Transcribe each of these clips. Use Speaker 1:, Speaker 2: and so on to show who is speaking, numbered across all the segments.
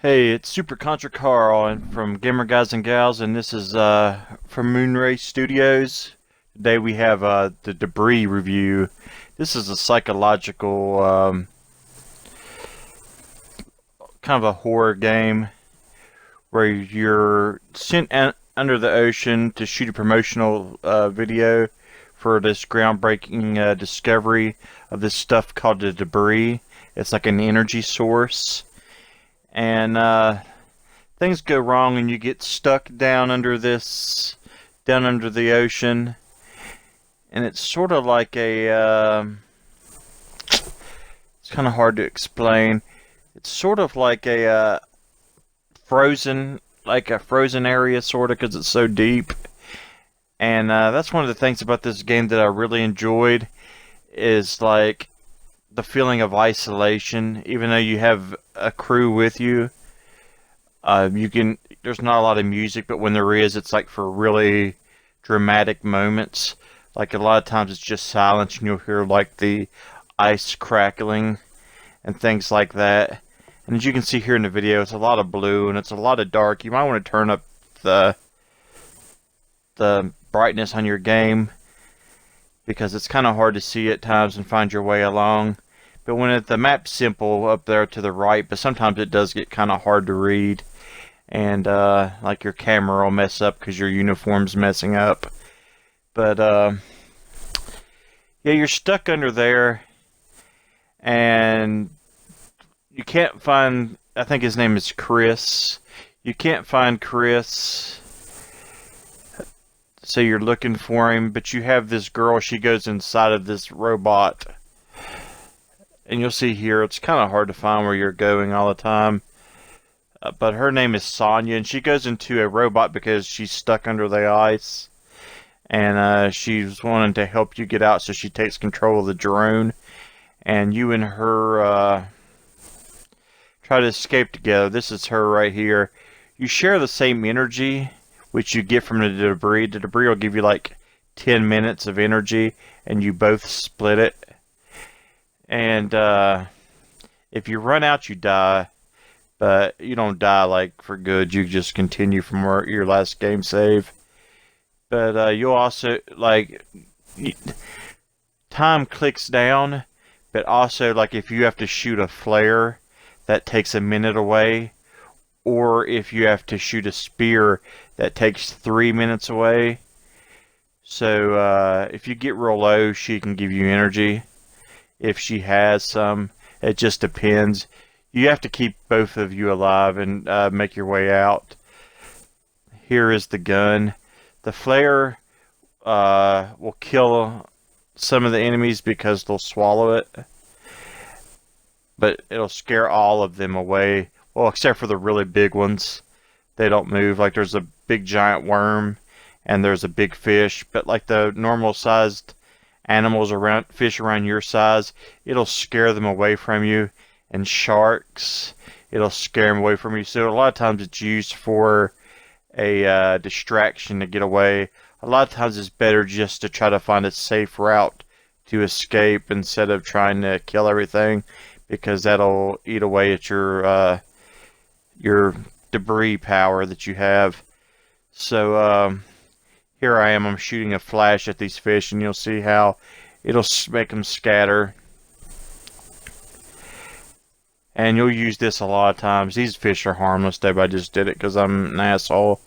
Speaker 1: Hey, it's Super Contra Carl and from Gamer Guys and Gals, and this is from Moonray Studios. Today we have the Debris review. This is a psychological kind of a horror game where you're sent under the ocean to shoot a promotional video for this groundbreaking discovery of this stuff called the Debris. It's like an energy source. And things go wrong and you get stuck down under the ocean, and it's sort of like it's kind of hard to explain. It's sort of like a frozen area, sort of, because it's so deep. And that's one of the things about this game that I really enjoyed, is like the feeling of isolation. Even though you have a crew with you, there's not a lot of music, but when there is, it's like for really dramatic moments. Like a lot of times it's just silence and you'll hear like the ice crackling and things like that. And as you can see here in the video, it's a lot of blue and it's a lot of dark. You might want to turn up the brightness on your game, because it's kind of hard to see at times and find your way along. But when the map's simple up there to the right, but sometimes it does get kind of hard to read, and like your camera will mess up because your uniform's messing up. But yeah, you're stuck under there, and you can't find, I think his name is Chris. You can't find Chris, so you're looking for him, but you have this girl. She goes inside of this robot. And you'll see here, it's kind of hard to find where you're going all the time. But her name is Sonia, and she goes into a robot because she's stuck under the ice. And she's wanting to help you get out, so she takes control of the drone. And you and her try to escape together. This is her right here. You share the same energy, which you get from the debris. The debris will give you like 10 minutes of energy, and you both split it. And if you run out, you die, but you don't die like for good. You just continue from where your last game save. But you'll also, like, time clicks down, but also, like, if you have to shoot a flare, that takes a minute away, or if you have to shoot a spear, that takes 3 minutes away. So if you get real low, she can give you energy. If she has some, it just depends. You have to keep both of you alive and make your way out. Here is the gun. The flare will kill some of the enemies because they'll swallow it, but it'll scare all of them away. Well, except for the really big ones. They don't move. Like there's a big giant worm and there's a big fish, but like the normal sized animals around, fish around your size, it'll scare them away from you. And sharks, it'll scare them away from you. So a lot of times it's used for a distraction to get away. A lot of times it's better just to try to find a safe route to escape instead of trying to kill everything, because that'll eat away at your debris power that you have. So here I am, I'm shooting a flash at these fish, and you'll see how it'll make them scatter. And you'll use this a lot of times. These fish are harmless though, but I just did it because I'm an asshole.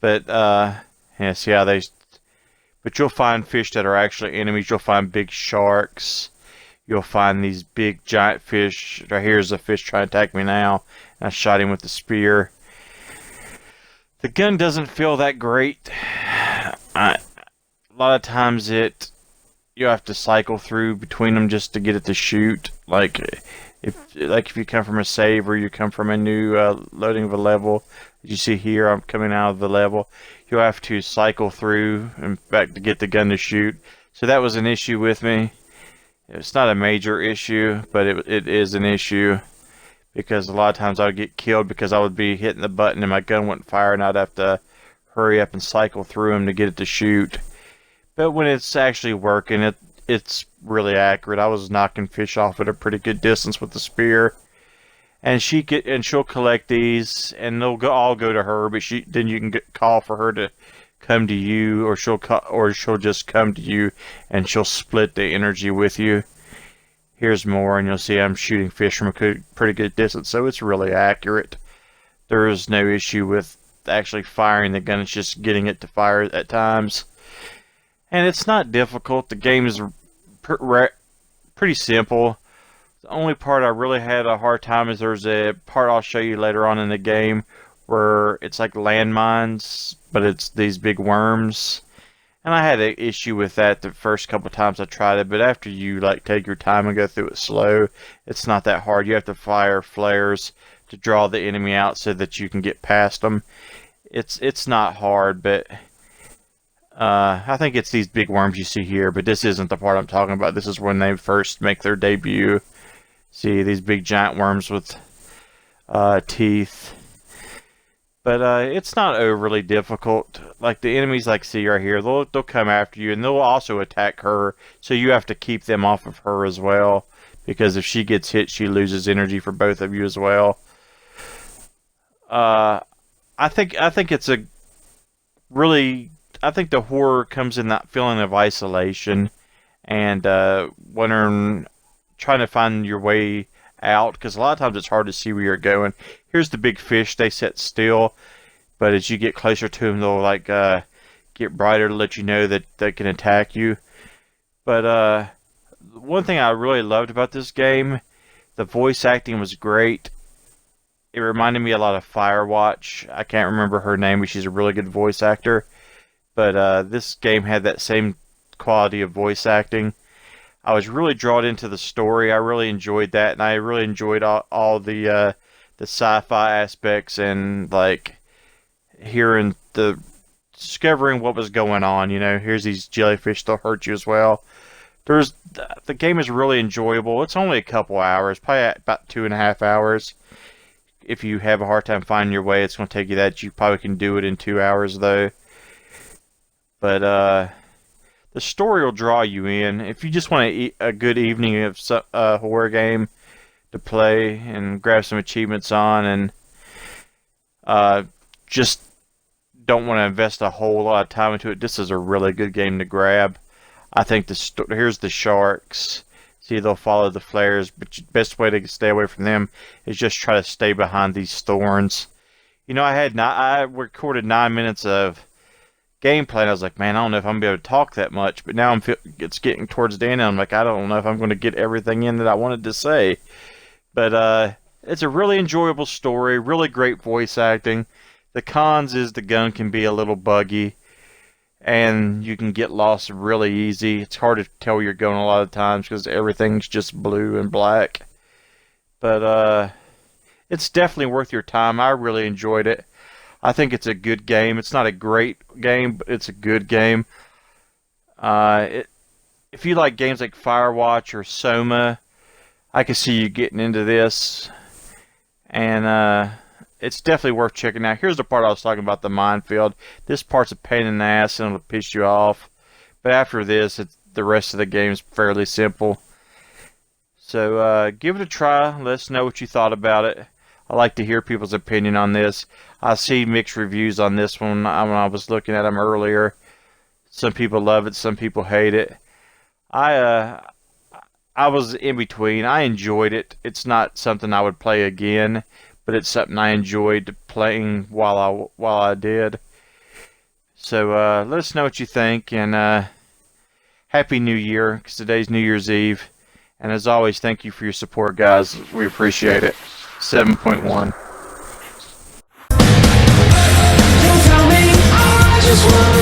Speaker 1: But, yeah, see how they... But you'll find fish that are actually enemies. You'll find big sharks. You'll find these big giant fish. Right here's a fish trying to attack me now. I shot him with the spear. The gun doesn't feel that great. A lot of times you have to cycle through between them just to get it to shoot. Like if you come from a save or you come from a new loading of a level, as you see here, I'm coming out of the level. You'll have to cycle through and back to get the gun to shoot. So that was an issue with me. It's not a major issue, but it is an issue, because a lot of times I would get killed because I would be hitting the button and my gun wouldn't fire, and I'd have to hurry up and cycle through them to get it to shoot. But when it's actually working, it's really accurate. I was knocking fish off at a pretty good distance with the spear. and she'll collect these, and they'll all go to her. But then you can call for her to come to you, or she'll just come to you, and she'll split the energy with you. Here's more, and you'll see I'm shooting fish from a pretty good distance, so it's really accurate. There is no issue with actually firing the gun. It's just getting it to fire at times, and it's not difficult. The game is pretty simple. The only part I really had a hard time is there's a part I'll show you later on in the game where it's like landmines, but it's these big worms. And I had an issue with that the first couple times I tried it, but after you take your time and go through it slow, it's not that hard. You have to fire flares to draw the enemy out so that you can get past them. It's not hard, but I think it's these big worms you see here, but this isn't the part I'm talking about. This is when they first make their debut. See these big giant worms with teeth. But it's not overly difficult. Like the enemies, see right here, they'll come after you, and they'll also attack her. So you have to keep them off of her as well, because if she gets hit, she loses energy for both of you as well. I think it's a really. I think the horror comes in that feeling of isolation, and wondering, trying to find your way out, because a lot of times it's hard to see where you're going. Here's the big fish. They sit still, but as you get closer to them, they'll get brighter to let you know that they can attack you. But one thing I really loved about this game, the voice acting was great. It reminded me a lot of Firewatch. I can't remember her name, but she's a really good voice actor. But this game had that same quality of voice acting. I was really drawn into the story. I really enjoyed that, and I really enjoyed all the sci-fi aspects, and hearing discovering what was going on. Here's these jellyfish, they'll hurt you as well. The game is really enjoyable. It's only a couple hours, probably about 2.5 hours. If you have a hard time finding your way, it's going to take you that. You probably can do it in 2 hours though. But the story will draw you in. If you just want a good evening of a horror game to play and grab some achievements on, and just don't want to invest a whole lot of time into it, this is a really good game to grab. I think here's the sharks. See, they'll follow the flares, but the best way to stay away from them is just try to stay behind these thorns. I recorded 9 minutes of gameplay, and I was like, man, I don't know if I'm going to be able to talk that much, but now it's getting towards the end, and I'm like, I don't know if I'm going to get everything in that I wanted to say. But it's a really enjoyable story, really great voice acting. The cons is the gun can be a little buggy, and you can get lost really easy. It's hard to tell where you're going a lot of times because everything's just blue and black. But it's definitely worth your time. I really enjoyed it. I think it's a good game. It's not a great game, but it's a good game. If you like games like Firewatch or Soma, I can see you getting into this. And it's definitely worth checking out. Here's the part I was talking about, the minefield. This part's a pain in the ass and it'll piss you off. But after this, the rest of the game is fairly simple. So give it a try. Let us know what you thought about it. I like to hear people's opinion on this. I see mixed reviews on this one when I was looking at them earlier. Some people love it, some people hate it. I was in between. I enjoyed it. It's not something I would play again, but it's something I enjoyed playing while I did. So let us know what you think, and Happy New Year, because today's New Year's Eve. And as always, thank you for your support, guys. We appreciate it. 7.1.
Speaker 2: Don't tell me I just want